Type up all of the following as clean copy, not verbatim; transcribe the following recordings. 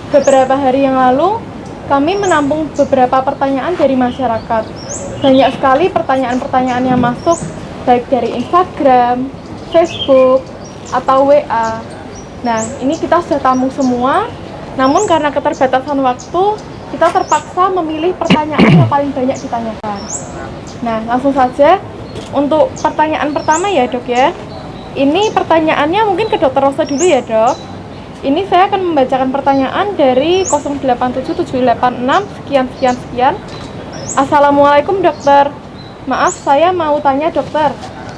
beberapa hari yang lalu kami menampung beberapa pertanyaan dari masyarakat. Banyak sekali pertanyaan-pertanyaan yang masuk, baik dari Instagram, Facebook, atau WA. Nah, ini kita sudah tampung semua, namun karena keterbatasan waktu, kita terpaksa memilih pertanyaan yang paling banyak ditanyakan. Nah, langsung saja untuk pertanyaan pertama ya dok ya. Ini pertanyaannya mungkin ke dokter Rosa dulu ya dok. Ini saya akan membacakan pertanyaan dari 087786 sekian. Assalamualaikum dokter. Maaf saya mau tanya dokter.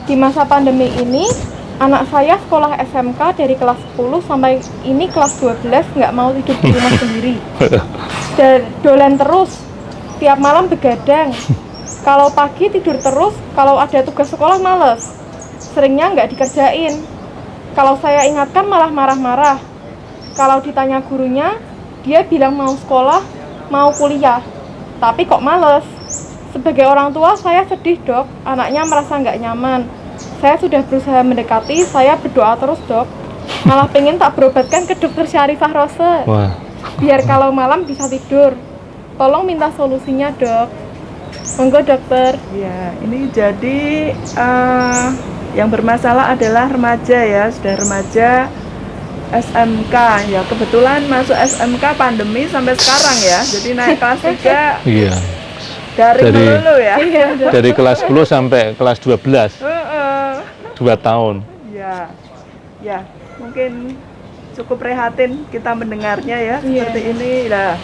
Di masa pandemi ini anak saya sekolah SMK dari kelas 10 sampai ini kelas 12 nggak mau tidur di rumah sendiri. Dan dolan terus. Tiap malam begadang. Kalau pagi tidur terus, kalau ada tugas sekolah males. Seringnya nggak dikerjain. Kalau saya ingatkan malah marah-marah. Kalau ditanya gurunya, dia bilang mau sekolah, mau kuliah. Tapi kok males. Sebagai orang tua, saya sedih dok. Anaknya merasa nggak nyaman. Saya sudah berusaha mendekati, saya berdoa terus dok. Malah pengen tak berobatkan ke dokter Syarifah Rose. Wah. Biar kalau malam bisa tidur. Tolong minta solusinya dok. Monggo dokter. Ya, ini jadi yang bermasalah adalah remaja ya, sudah remaja SMK ya. Kebetulan masuk SMK pandemi sampai sekarang ya. Jadi naik kelas 3 Iya. dari dulu ya. Dari kelas 10 sampai kelas 12. 2 tahun. Ya. Ya, mungkin cukup prihatin kita mendengarnya ya seperti ini. Nah,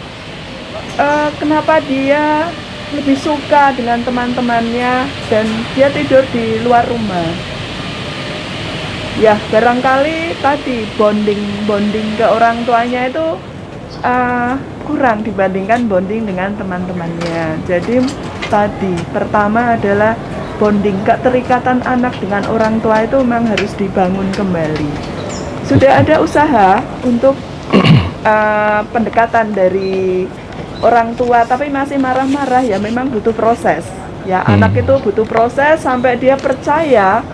kenapa dia lebih suka dengan teman-temannya dan dia tidur di luar rumah? Ya, barangkali tadi bonding ke orang tuanya itu kurang dibandingkan bonding dengan teman-temannya. Jadi tadi pertama adalah bonding, keterikatan anak dengan orang tua itu memang harus dibangun kembali. Sudah ada usaha untuk pendekatan dari orang tua, tapi masih marah-marah ya, memang butuh proses. Ya, anak itu butuh proses sampai dia percaya,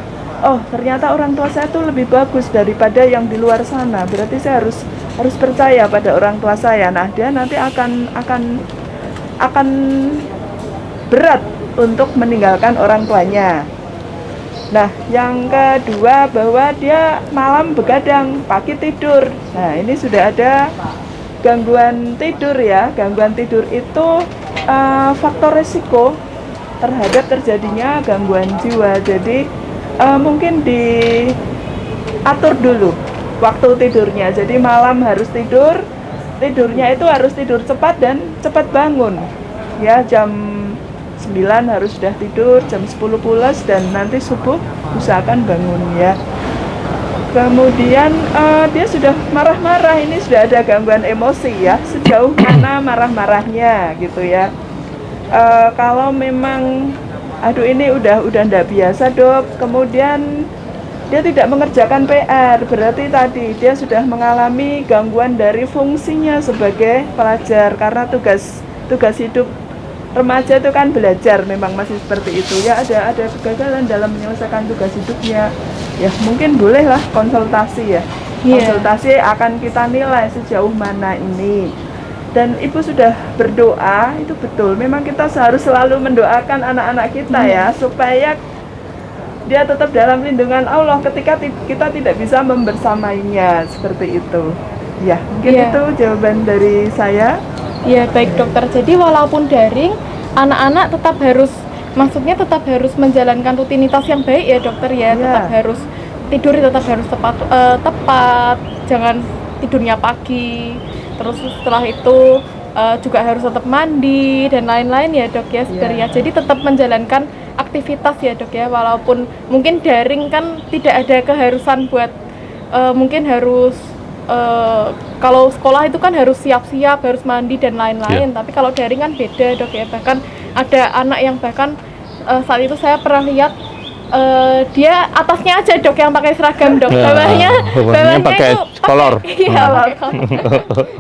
oh ternyata orang tua saya tuh lebih bagus daripada yang di luar sana. Berarti saya harus percaya pada orang tua saya. Nah, dia nanti akan berat untuk meninggalkan orang tuanya. Nah, yang kedua bahwa dia malam begadang, pagi tidur. Nah, ini sudah ada gangguan tidur ya. Gangguan tidur itu faktor risiko terhadap terjadinya gangguan jiwa. Jadi mungkin diatur dulu waktu tidurnya. Jadi malam harus tidurnya itu harus tidur cepat dan cepat bangun. Ya, jam 9 harus sudah tidur, jam 10 pulas, dan nanti subuh usahakan bangun ya. Kemudian dia sudah marah-marah, ini sudah ada gangguan emosi ya. Sejauh mana marah-marahnya gitu ya. Kalau memang aduh ini udah ndak biasa dok, kemudian dia tidak mengerjakan PR, berarti tadi dia sudah mengalami gangguan dari fungsinya sebagai pelajar, karena tugas hidup remaja itu kan belajar, memang masih seperti itu ya. Ada kegagalan dalam menyelesaikan tugas hidupnya ya, mungkin bolehlah konsultasi ya. Konsultasi akan kita nilai sejauh mana ini. Dan ibu sudah berdoa, itu betul, memang kita harus selalu mendoakan anak-anak kita ya, supaya dia tetap dalam lindungan Allah ketika kita tidak bisa membersamainya, seperti itu ya. Mungkin itu jawaban dari saya. Ya baik dokter, jadi walaupun daring, anak-anak tetap harus menjalankan rutinitas yang baik ya dokter ya. Tetap harus tidur, tetap harus tepat, jangan tidurnya pagi. Terus setelah itu juga harus tetap mandi dan lain-lain ya dok ya sebenarnya. Jadi tetap menjalankan aktivitas ya dok ya, walaupun mungkin daring kan tidak ada keharusan buat mungkin harus kalau sekolah itu kan harus siap-siap, harus mandi dan lain-lain. Tapi kalau daring kan beda dok ya. Bahkan ada anak yang bahkan saat itu saya pernah lihat dia atasnya aja dok yang pakai seragam dok, bawahnya pakai itu kolor.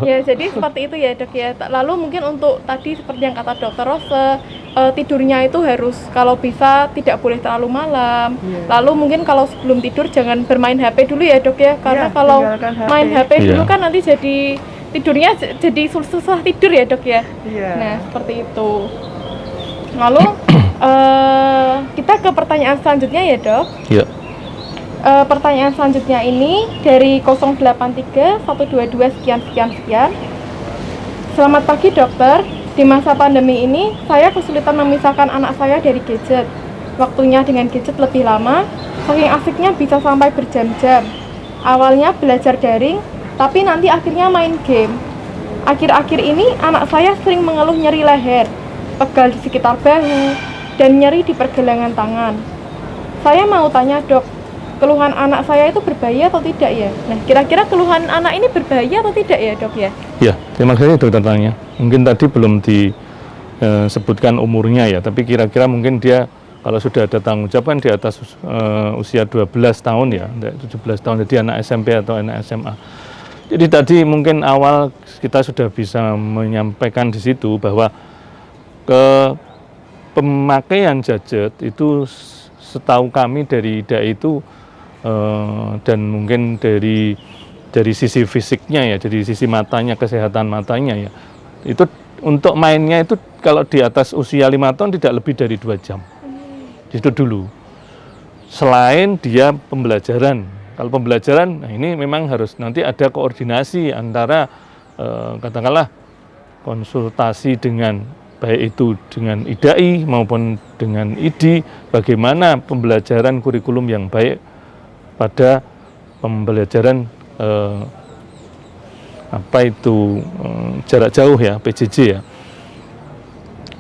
Ya jadi seperti itu ya dok ya. Lalu mungkin untuk tadi seperti yang kata dokter Rose, tidurnya itu harus kalau bisa tidak boleh terlalu malam. Lalu mungkin kalau sebelum tidur jangan bermain HP dulu ya dok ya, karena kalau main HP dulu kan nanti jadi tidurnya jadi susah tidur ya dok ya. Iya. Nah seperti itu. Lalu kita ke pertanyaan selanjutnya ya dok. Ya. Pertanyaan selanjutnya ini dari 083 122 sekian. Selamat pagi dokter. Di masa pandemi ini saya kesulitan memisahkan anak saya dari gadget. Waktunya dengan gadget lebih lama, saking asiknya bisa sampai berjam-jam. Awalnya belajar daring, tapi nanti akhirnya main game. Akhir-akhir ini anak saya sering mengeluh nyeri leher, pegal di sekitar bahu, dan nyeri di pergelangan tangan. Saya mau tanya dok, keluhan anak saya itu berbahaya atau tidak ya? Nah, kira-kira keluhan anak ini berbahaya atau tidak ya dok ya? Ya, terima kasih dokter tanya. Mungkin tadi belum disebutkan umurnya ya, tapi kira-kira mungkin dia kalau sudah ada tanggung jawab kan di atas usia 12 tahun ya, 17 tahun, jadi anak SMP atau anak SMA. Jadi tadi mungkin awal kita sudah bisa menyampaikan di situ bahwa pemakaian gadget itu setahu kami dari IDAI itu dan mungkin dari sisi fisiknya ya, dari sisi matanya, kesehatan matanya ya, itu untuk mainnya itu kalau di atas usia 5 tahun tidak lebih dari 2 jam. Itu dulu. Selain dia pembelajaran, kalau pembelajaran, nah ini memang harus nanti ada koordinasi antara katakanlah konsultasi dengan baik itu dengan IDAI maupun dengan ID, bagaimana pembelajaran kurikulum yang baik pada pembelajaran jarak jauh ya, PJJ ya.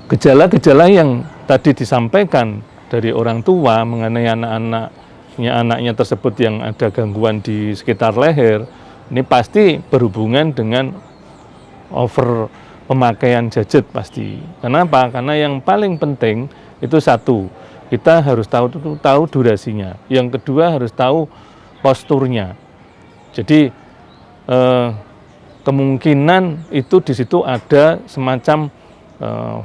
Gejala-gejala yang tadi disampaikan dari orang tua mengenai anaknya tersebut yang ada gangguan di sekitar leher, ini pasti berhubungan dengan over pemakaian gadget pasti. Kenapa? Karena yang paling penting itu satu, kita harus tahu durasinya. Yang kedua harus tahu posturnya. Jadi kemungkinan itu di situ ada semacam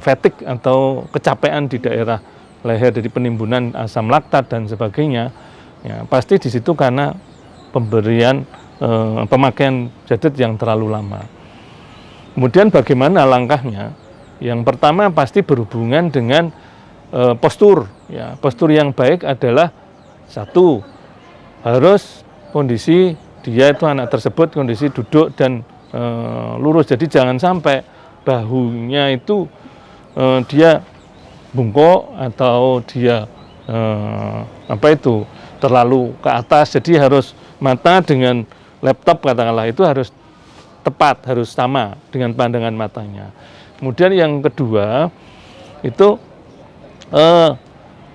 fatigue atau kecapean di daerah leher dari penimbunan asam laktat dan sebagainya. Ya, pasti di situ karena pemberian pemakaian gadget yang terlalu lama. Kemudian bagaimana langkahnya? Yang pertama pasti berhubungan dengan postur. Ya, postur yang baik adalah satu, harus kondisi dia itu anak tersebut kondisi duduk dan lurus. Jadi jangan sampai bahunya itu dia bungkuk atau dia terlalu ke atas. Jadi harus mata dengan laptop katakanlah itu harus tepat, harus sama dengan pandangan matanya. Kemudian yang kedua itu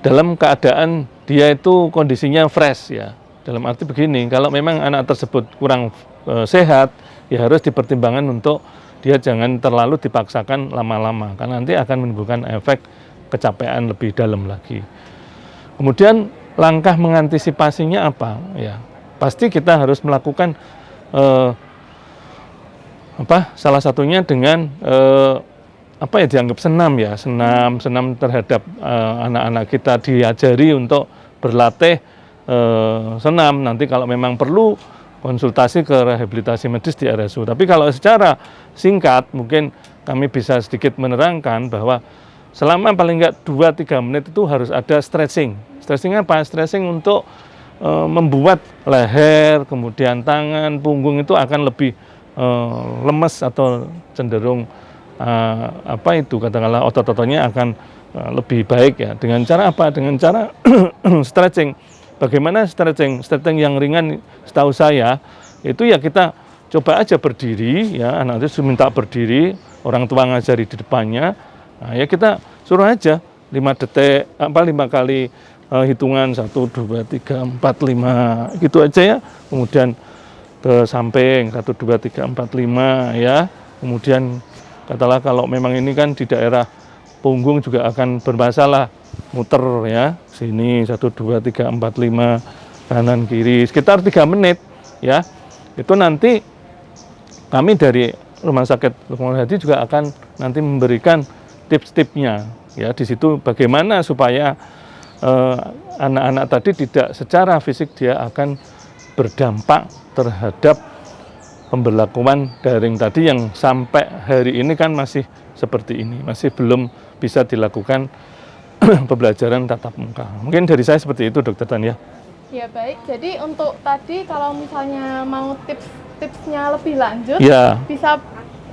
dalam keadaan dia itu kondisinya fresh ya. Dalam arti begini, kalau memang anak tersebut kurang sehat, ya harus dipertimbangkan untuk dia jangan terlalu dipaksakan lama-lama, karena nanti akan menimbulkan efek kecapean lebih dalam lagi. Kemudian langkah mengantisipasinya apa? Ya, pasti kita harus melakukan salah satunya dengan dianggap senam ya, senam terhadap anak-anak kita, diajari untuk berlatih senam. Nanti kalau memang perlu konsultasi ke rehabilitasi medis di RSU. Tapi kalau secara singkat mungkin kami bisa sedikit menerangkan bahwa selama paling enggak 2-3 menit itu harus ada stretching. Stretching apa? Stretching untuk membuat leher, kemudian tangan, punggung itu akan lebih lemes atau cenderung katakanlah otot-ototnya akan lebih baik ya. Dengan cara apa? Dengan cara stretching. Bagaimana stretching? Stretching yang ringan setahu saya itu ya kita coba aja berdiri ya, anak itu minta berdiri, orang tua ngajari di depannya. Nah, ya kita suruh aja 5 detik, 5 kali hitungan 1, 2, 3, 4, 5 gitu aja ya. Kemudian ke samping 1, 2, 3, 4, 5 ya. Kemudian katakanlah kalau memang ini kan di daerah punggung juga akan bermasalah, muter ya, sini 1, 2, 3, 4, 5 kanan kiri sekitar 3 menit ya. Itu nanti kami dari Rumah Sakit Lukman Hadi juga akan nanti memberikan tips-tipsnya ya, di situ bagaimana supaya anak-anak tadi tidak secara fisik dia akan berdampak terhadap pemberlakuan daring tadi yang sampai hari ini kan masih seperti ini, masih belum bisa dilakukan pembelajaran tatap muka. Mungkin dari saya seperti itu, Dokter Tania. Ya baik, jadi untuk tadi kalau misalnya mau tips-tipsnya lebih lanjut, Ya. bisa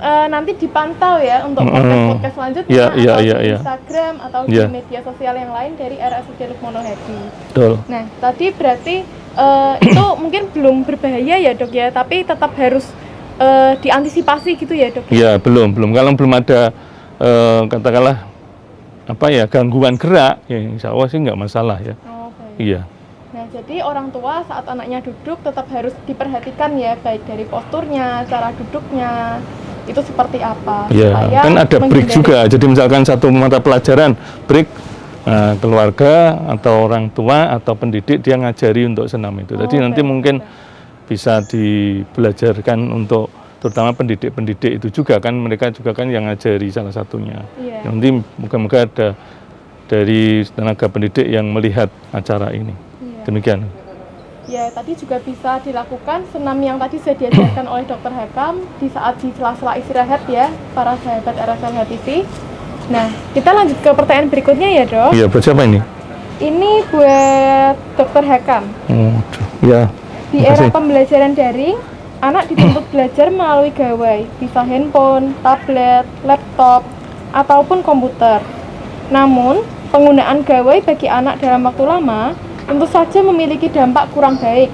nanti dipantau ya untuk podcast selanjutnya di Instagram atau di media sosial yang lain dari RSUD Lukmono Hadi. Betul. Nah, tadi berarti itu mungkin belum berbahaya ya dok ya, tapi tetap harus diantisipasi gitu ya dok? Ya belum. Kalau belum ada katakanlah gangguan gerak, ya insya Allah sih nggak masalah ya. Oh, baik. Iya. Nah, jadi orang tua saat anaknya duduk tetap harus diperhatikan ya, baik dari posturnya, cara duduknya, itu seperti apa. Ya, kan ada break juga. Jadi misalkan satu mata pelajaran break, keluarga atau orang tua atau pendidik dia ngajari untuk senam itu. Jadi nanti mungkin bisa dibelajarkan untuk terutama pendidik-pendidik itu juga kan, mereka juga kan yang ngajari salah satunya. Iya. Nanti moga-moga ada dari tenaga pendidik yang melihat acara ini. Iya. Demikian. Ya, tadi juga bisa dilakukan senam yang tadi sudah diajarkan oleh Dr. Hakam di saat di sela-sela istirahat ya, para sahabat RSLH TV. Nah, kita lanjut ke pertanyaan berikutnya ya dok. Iya, buat siapa ini? Ini buat Dr. Hakam. Ya. Di era pembelajaran daring, anak dituntut belajar melalui gawai, bisa handphone, tablet, laptop, ataupun komputer. Namun, penggunaan gawai bagi anak dalam waktu lama tentu saja memiliki dampak kurang baik.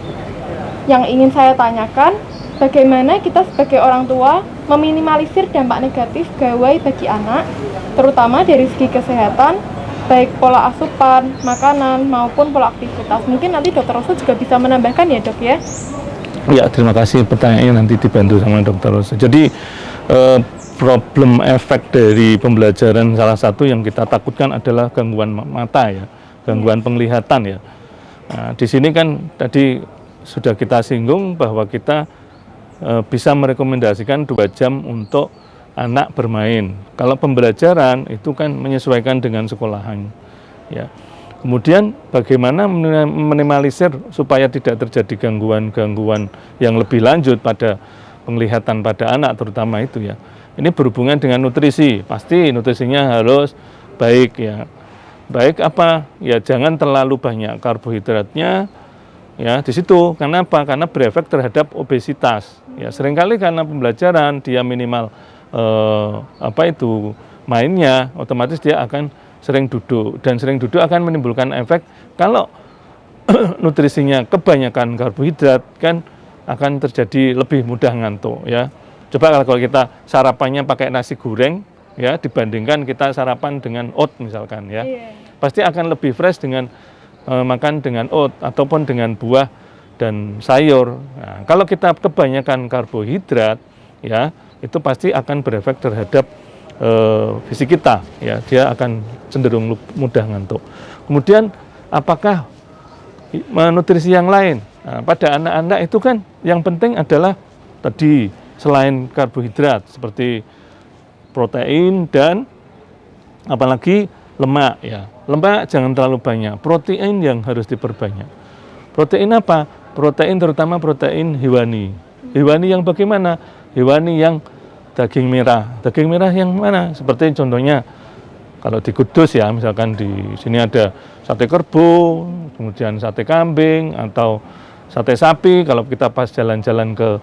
Yang ingin saya tanyakan, bagaimana kita sebagai orang tua meminimalisir dampak negatif gawai bagi anak, terutama dari segi kesehatan, baik pola asupan, makanan, maupun pola aktivitas. Mungkin nanti Dr. Rosa juga bisa menambahkan ya dok ya? Ya, terima kasih pertanyaannya, nanti dibantu sama Dr. Rosa. Jadi, problem efek dari pembelajaran salah satu yang kita takutkan adalah gangguan mata ya, gangguan penglihatan ya. Nah, di sini kan tadi sudah kita singgung bahwa kita bisa merekomendasikan 2 jam untuk anak bermain. Kalau pembelajaran itu kan menyesuaikan dengan sekolahan. Ya. Kemudian bagaimana meminimalisir supaya tidak terjadi gangguan-gangguan yang lebih lanjut pada penglihatan pada anak terutama itu ya. Ini berhubungan dengan nutrisi. Pasti nutrisinya harus baik ya. Baik apa? Ya jangan terlalu banyak karbohidratnya ya di situ. Karena apa? Karena berefek terhadap obesitas. Ya seringkali karena pembelajaran dia minimal mainnya, otomatis dia akan sering duduk, dan sering duduk akan menimbulkan efek kalau nutrisinya kebanyakan karbohidrat kan akan terjadi lebih mudah ngantuk ya. Coba kalau kita sarapannya pakai nasi goreng ya dibandingkan kita sarapan dengan oat misalkan ya. Pasti akan lebih fresh dengan makan dengan oat ataupun dengan buah dan sayur. Nah, kalau kita kebanyakan karbohidrat ya, itu pasti akan berefek terhadap fisik kita ya, dia akan cenderung mudah ngantuk. Kemudian apakah nutrisi yang lain? Nah, pada anak-anak itu kan yang penting adalah tadi selain karbohidrat seperti protein dan apalagi lemak ya. Lemak jangan terlalu banyak, protein yang harus diperbanyak. Protein apa? Protein terutama protein hewani. Hewani yang bagaimana? Hewani yang daging merah. Daging merah yang mana? Seperti contohnya kalau di Kudus ya, misalkan di sini ada sate kerbau, kemudian sate kambing atau sate sapi. Kalau kita pas jalan-jalan ke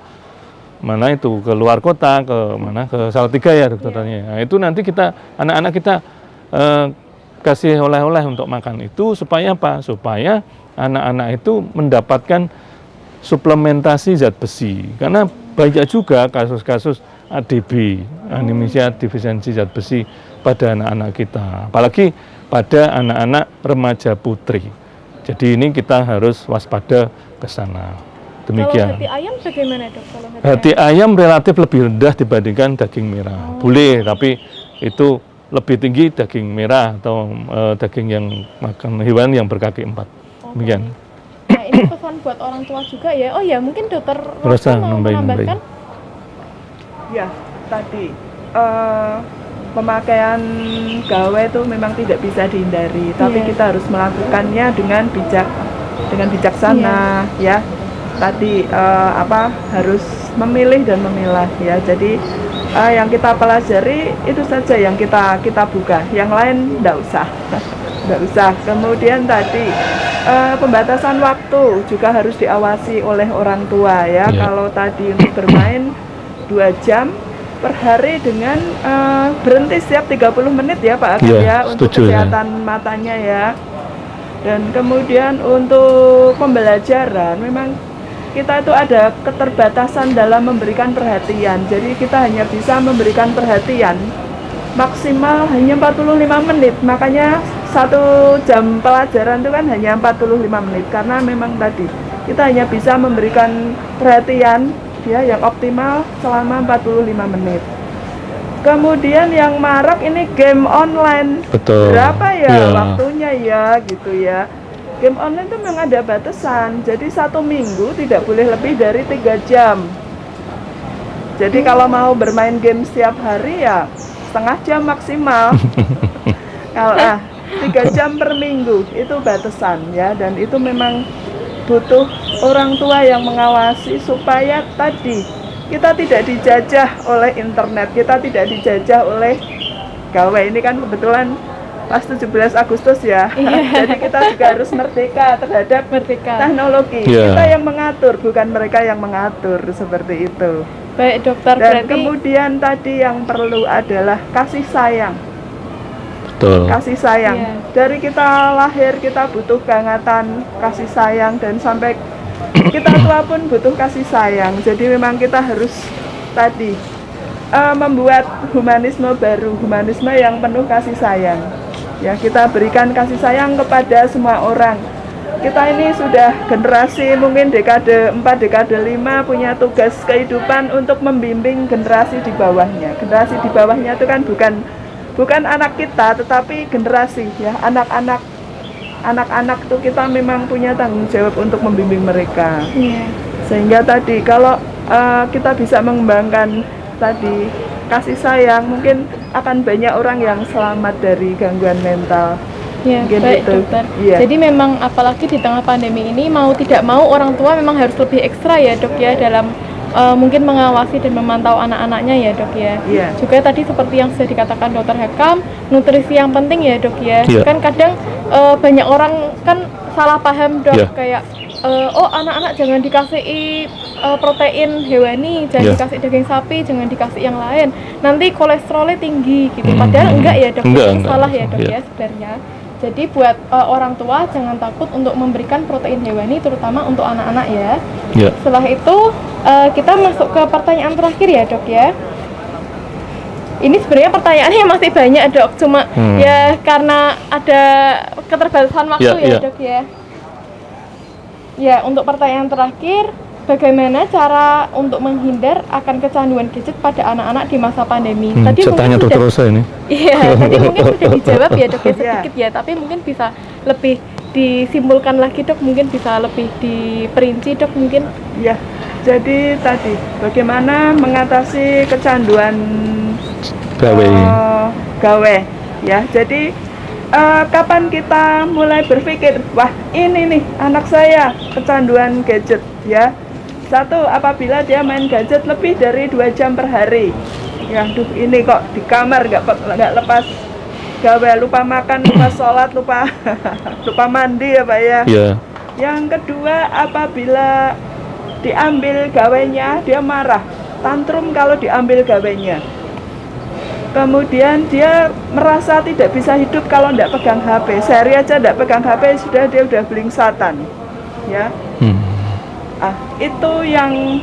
mana itu, ke luar kota, ke mana, ke Salatiga ya dokternya. Nah, itu nanti kita anak-anak kita kasih oleh-oleh untuk makan itu supaya apa? Supaya anak-anak itu mendapatkan suplementasi zat besi. Karena banyak juga kasus-kasus ADB, anemia defisiensi zat besi pada anak-anak kita, apalagi pada anak-anak remaja putri. Jadi ini kita harus waspada ke sana. Demikian. Kalau hati ayam bagaimana dok? Kalau hati ayam relatif lebih rendah dibandingkan daging merah. Boleh, tapi itu lebih tinggi daging merah atau daging yang makan hewan yang berkaki 4. Demikian. Nah ini pesan buat orang tua juga ya. Oh ya mungkin dokter Rosa mau menambahkan? Ya tadi pemakaian gawai itu memang tidak bisa dihindari, tapi kita harus melakukannya dengan bijaksana ya. Tadi harus memilih dan memilah ya. Jadi yang kita pelajari itu saja yang kita buka, yang lain enggak usah. Enggak usah. Kemudian tadi pembatasan waktu juga harus diawasi oleh orang tua ya. Kalau tadi untuk bermain 2 jam per hari dengan berhenti setiap 30 menit ya Pak Agus ya, untuk kesehatan matanya ya. Dan kemudian untuk pembelajaran memang kita itu ada keterbatasan dalam memberikan perhatian. Jadi kita hanya bisa memberikan perhatian maksimal hanya 45 menit. Makanya 1 jam pelajaran itu kan hanya 45 menit, karena memang tadi kita hanya bisa memberikan perhatian ya yang optimal selama 45 menit. Kemudian yang marak ini game online. Betul. Berapa ya waktunya ya gitu ya. Game online itu memang ada batasan. Jadi 1 minggu tidak boleh lebih dari 3 jam. Jadi kalau mau bermain game setiap hari ya setengah jam maksimal. Kalau 3 jam per minggu itu batasan ya, dan itu memang butuh orang tua yang mengawasi supaya tadi kita tidak dijajah oleh internet, kita tidak dijajah oleh gawai. Ini kan kebetulan pas 17 Agustus ya. Jadi kita juga harus merdeka terhadap teknologi. Kita yang mengatur, bukan mereka yang mengatur, seperti itu. Baik dokter, dan berarti kemudian tadi yang perlu adalah kasih sayang. Betul. Kasih sayang. Dari kita lahir kita butuh kehangatan, kasih sayang, dan sampai kita tua pun butuh kasih sayang. Jadi memang kita harus tadi membuat humanisme baru, humanisme yang penuh kasih sayang. Ya, kita berikan kasih sayang kepada semua orang. Kita ini sudah generasi mungkin dekade 4, dekade 5 punya tugas kehidupan untuk membimbing generasi di bawahnya. Generasi di bawahnya itu kan bukan anak kita, tetapi generasi ya, anak-anak tuh kita memang punya tanggung jawab untuk membimbing mereka. Sehingga tadi kalau kita bisa mengembangkan tadi kasih sayang, mungkin akan banyak orang yang selamat dari gangguan mental. Ya, baik gitu. dokter. Jadi memang apalagi di tengah pandemi ini, mau tidak mau orang tua memang harus lebih ekstra ya dok ya, dalam mungkin mengawasi dan memantau anak-anaknya ya dok ya. Juga tadi seperti yang sudah dikatakan dokter Hakam, nutrisi yang penting ya dok ya. Kan kadang banyak orang kan salah paham dok, kayak oh anak-anak jangan dikasih protein hewani, jangan dikasih daging sapi, jangan dikasih yang lain, nanti kolesterolnya tinggi gitu. Padahal enggak ya dok, salah ya dok ya sebenarnya. Jadi buat orang tua jangan takut untuk memberikan protein hewani, terutama untuk anak-anak ya. Setelah itu kita masuk ke pertanyaan terakhir ya dok ya. Ini sebenarnya pertanyaannya masih banyak dok, cuma ya karena ada keterbatasan waktu ya dok ya. Ya, untuk pertanyaan terakhir, bagaimana cara untuk menghindar akan kecanduan gadget pada anak-anak di masa pandemi? Tadi saya tanya dokter Rosa ini. Iya, tadi mungkin sudah dijawab ya dok ya sedikit ya, tapi mungkin bisa lebih disimpulkan lagi dok, mungkin bisa lebih diperinci dok mungkin. Ya, jadi tadi bagaimana mengatasi kecanduan gawe ya. Jadi kapan kita mulai berpikir, wah ini nih anak saya kecanduan gadget ya. 1, apabila dia main gadget lebih dari 2 jam per hari. Ya, duh ini kok di kamar nggak lepas gawe, lupa makan, lupa sholat, lupa mandi ya Pak ya. Yang kedua, apabila diambil gawenya dia marah, tantrum kalau diambil gawenya. Kemudian dia merasa tidak bisa hidup kalau tidak pegang HP. Sehari aja tidak pegang HP dia udah belingsatan, ya. Itu yang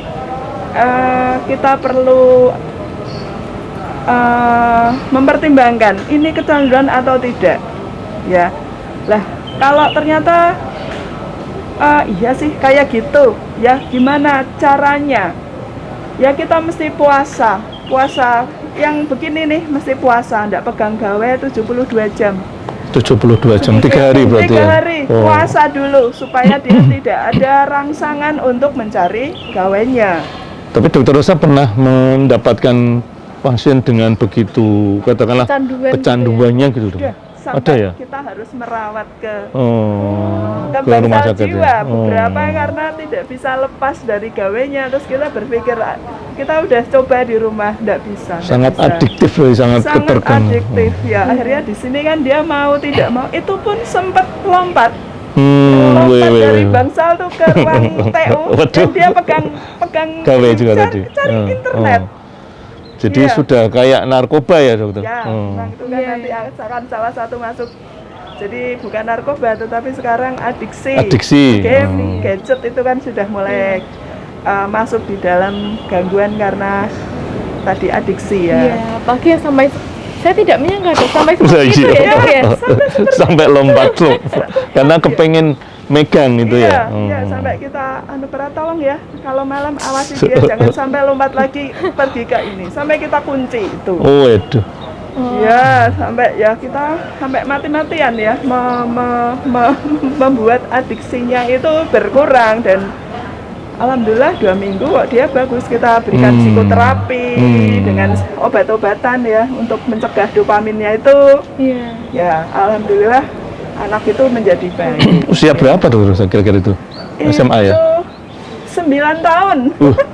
kita perlu mempertimbangkan. Ini kecanduan atau tidak, ya. Lah, kalau ternyata iya sih kayak gitu, ya. Gimana caranya? Ya kita mesti puasa. Yang begini nih mesti puasa, ndak pegang gawe 72 jam. 72 jam, 3 hari berarti 3 hari puasa dulu supaya dia tidak ada rangsangan untuk mencari gawenya. Tapi dokter Rosa pernah mendapatkan pasien dengan begitu katakanlah kecanduannya gitu dok? Ada ya? Kita harus merawat ke ke rumah bangsal sakit jiwa. ya. Beberapa karena tidak bisa lepas dari gawenya, terus kita berpikir kita udah coba di rumah, nggak bisa. nggak Sangat bisa. adiktif loh, sangat Sangat ketergantungan. adiktif ya. Akhirnya di sini kan dia mau tidak mau, itu pun sempat lompat Wih, wih, dari wih. bangsal tuh ke ruang TU Waduh. dan dia pegang Gawe juga cari, tadi. cari Oh, internet. oh. Jadi Iya. sudah kayak narkoba ya dokter? Ya, Oh. memang itu kan Iya, nanti akan salah satu masuk. Jadi bukan narkoba, tetapi sekarang adiksi. Adiksi. Game, gadget itu kan sudah mulai masuk di dalam gangguan karena tadi adiksi ya. Iya, apalagi yang sampai saya tidak menyangka Dok, sampai seperti itu Iya. ya Dok ya. Sampai lompat loh, karena kepengen megang itu Iya, ya. iya, sampai kita pernah tolong ya, kalau malam awasi dia jangan sampai lompat lagi pergi ke ini, sampai kita kunci itu. Oh, aduh. Ya, sampai ya kita sampai mati-matian ya membuat adiksinya itu berkurang dan alhamdulillah 2 minggu kok dia bagus, kita berikan psikoterapi dengan obat-obatan ya untuk mencegah dopaminnya itu. Iya. Ya, alhamdulillah anak itu menjadi baik. Usia berapa tuh kira-kira itu? SMA ya? 9 tahun.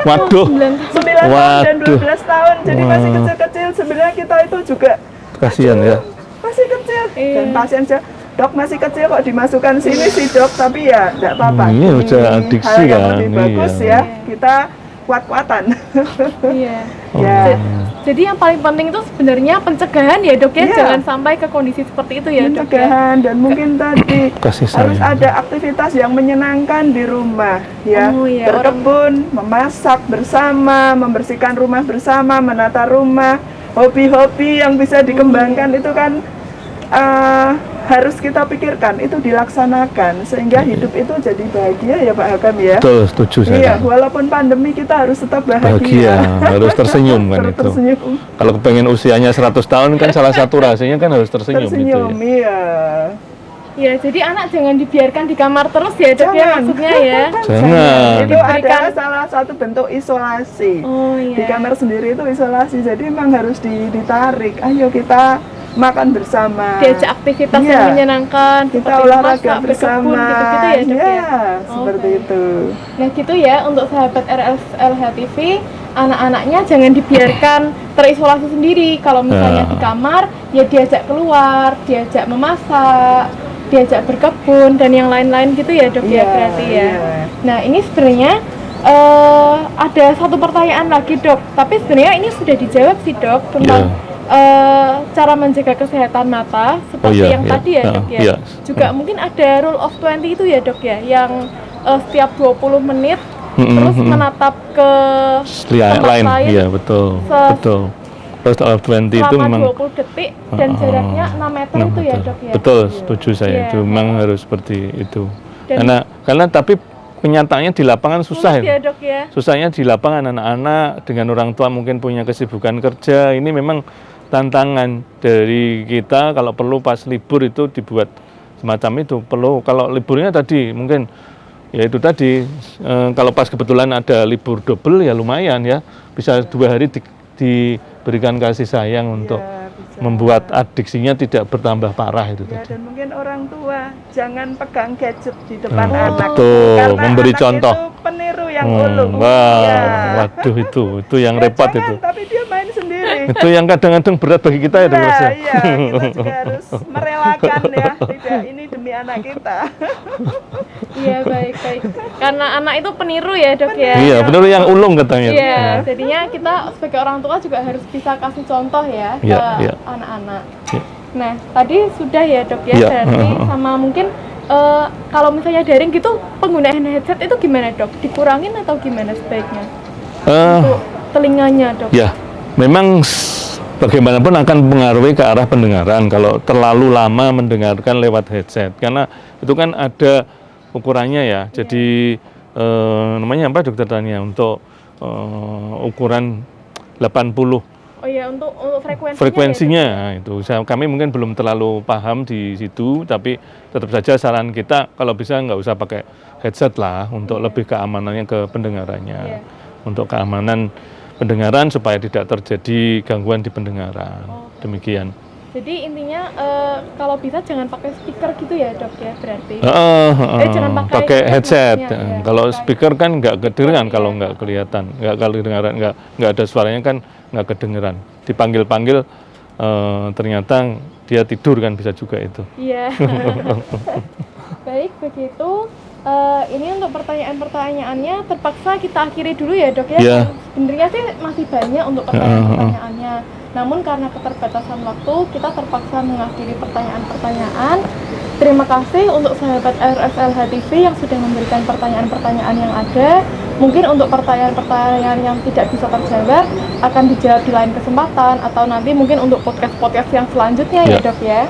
Waduh. 9 tahun dan Waduh. 12 tahun. Jadi masih kecil-kecil. Sebenarnya kita itu juga Kasihan ya. masih kecil. Iya. Dan pasien dok masih kecil kok dimasukkan sini sih dok, tapi ya enggak apa-apa. Ini Demi udah adiksi hal yang kan, lebih iya. bagus ya. Kita kuat-kuatan. Iya. Ya. Jadi yang paling penting itu sebenarnya pencegahan ya Dok ya, Iya. jangan sampai ke kondisi seperti itu ya Dok ya. Pencegahan dan mungkin tadi Kasih harus sayang. ada aktivitas yang menyenangkan di rumah ya. Oh, iya, Berkebun, memasak bersama, membersihkan rumah bersama, menata rumah, hobi-hobi yang bisa dikembangkan itu kan harus kita pikirkan, itu dilaksanakan sehingga hidup itu jadi bahagia ya Pak Hakam ya. Betul, setuju Iya, saya. walaupun pandemi kita harus tetap Bahagia, harus tersenyum kan Harus itu. tersenyum. Kalau kepengen usianya 100 tahun kan salah satu rahasianya kan harus tersenyum, Tersenyum, gitu ya. iya. Iya, jadi anak jangan dibiarkan di kamar terus ya Dok ya, Jangan. maksudnya ya. Jangan. Itu Diberikan- adalah salah satu bentuk isolasi. Oh iya. Di kamar sendiri itu isolasi, jadi memang harus ditarik. Ayo kita makan bersama. Diajak aktivitas Iya. yang menyenangkan, Kita seperti olahraga memasak, bersama. berkebun, gitu-gitu ya Dok Iya, ya. seperti Oke. itu. Nah gitu ya, untuk sahabat RLH TV, anak-anaknya jangan dibiarkan terisolasi sendiri. Kalau misalnya Ya. di kamar, ya diajak keluar, diajak memasak, diajak berkebun, dan yang lain-lain gitu ya Dok ya Iya, berarti ya. iya. Nah ini sebenarnya ada satu pertanyaan lagi Dok, tapi sebenarnya ini sudah dijawab sih Dok tentang cara menjaga kesehatan mata seperti iya, yang iya. tadi ya Dok ya. Iya. Juga mungkin ada rule of 20 itu ya Dok ya, yang setiap 20 menit terus menatap ke Lihat tempat lain, lain iya betul, se- betul. First of 20 itu selama memang 20 detik dan jaraknya 6 meter itu ya Dok ya. Betul, setuju saya. Iya. Itu memang harus seperti itu. Dan- Karena tapi kenyataannya di lapangan susah Sulit ya ya. Dok ya. Susahnya di lapangan anak-anak dengan orang tua mungkin punya kesibukan kerja. Ini memang tantangan dari kita, kalau perlu pas libur itu dibuat semacam itu. Perlu kalau liburnya tadi mungkin ya itu tadi kalau pas kebetulan ada libur double ya lumayan ya, bisa 2 hari diberikan kasih sayang untuk Ya, bisa. membuat adiksinya tidak bertambah parah itu Ya, tadi. dan mungkin orang tua jangan pegang gadget di depan Oh, anak. betul. Karena Memberi anak contoh. itu peniru yang ulung. Wah, Ya. waduh itu yang Ya, repot jangan, itu. tapi dia main sendiri. Itu yang kadang-kadang berat bagi kita ya, Dok, Mas, ya? Iya, kita juga harus merelakan ya, tidak ini demi anak kita. Iya baik-baik. Karena anak itu peniru ya Dok ya. Iya, benar yang ulung katanya. Iya, jadinya kita sebagai orang tua juga harus bisa kasih contoh ya ke Iya, iya. anak-anak. Iya. Nah, tadi sudah ya Dok ya, Iya, berarti heeh. sama mungkin kalau misalnya daring gitu penggunaan headset itu gimana Dok? Dikurangin atau gimana sebaiknya? Eh, Untuk telinganya Dok. Ya, memang bagaimanapun akan mempengaruhi ke arah pendengaran kalau terlalu lama mendengarkan lewat headset. Karena itu kan ada ukurannya ya. Jadi namanya apa dokter Tania? Untuk ukuran 80 Oh iya, untuk frekuensinya. frekuensinya Ya, itu. Kami mungkin belum terlalu paham di situ, tapi tetap saja saran kita kalau bisa nggak usah pakai headset lah untuk lebih keamanannya ke pendengarannya. Iya. Untuk keamanan pendengaran supaya tidak terjadi gangguan di pendengaran. Demikian. Jadi intinya kalau bisa jangan pakai speaker gitu ya dok ya berarti. Jangan pakai headset. maksudnya, ya. Kalau speaker kan nggak kedengeran Iya. kalau nggak kelihatan, nggak ada suaranya kan nggak kedengeran. Dipanggil-panggil ternyata dia tidur kan bisa juga itu. Iya. Baik begitu. Ini untuk pertanyaan-pertanyaannya terpaksa kita akhiri dulu ya dok ya. Iya. Sebenarnya sih masih banyak untuk pertanyaan-pertanyaannya. Namun karena keterbatasan waktu kita terpaksa mengakhiri pertanyaan-pertanyaan. Terima kasih untuk sahabat RSLH TV yang sudah memberikan pertanyaan-pertanyaan yang ada. Mungkin untuk pertanyaan-pertanyaan yang tidak bisa terjawab akan dijawab di lain kesempatan atau nanti mungkin untuk podcast-podcast yang selanjutnya ya Ya. dok ya.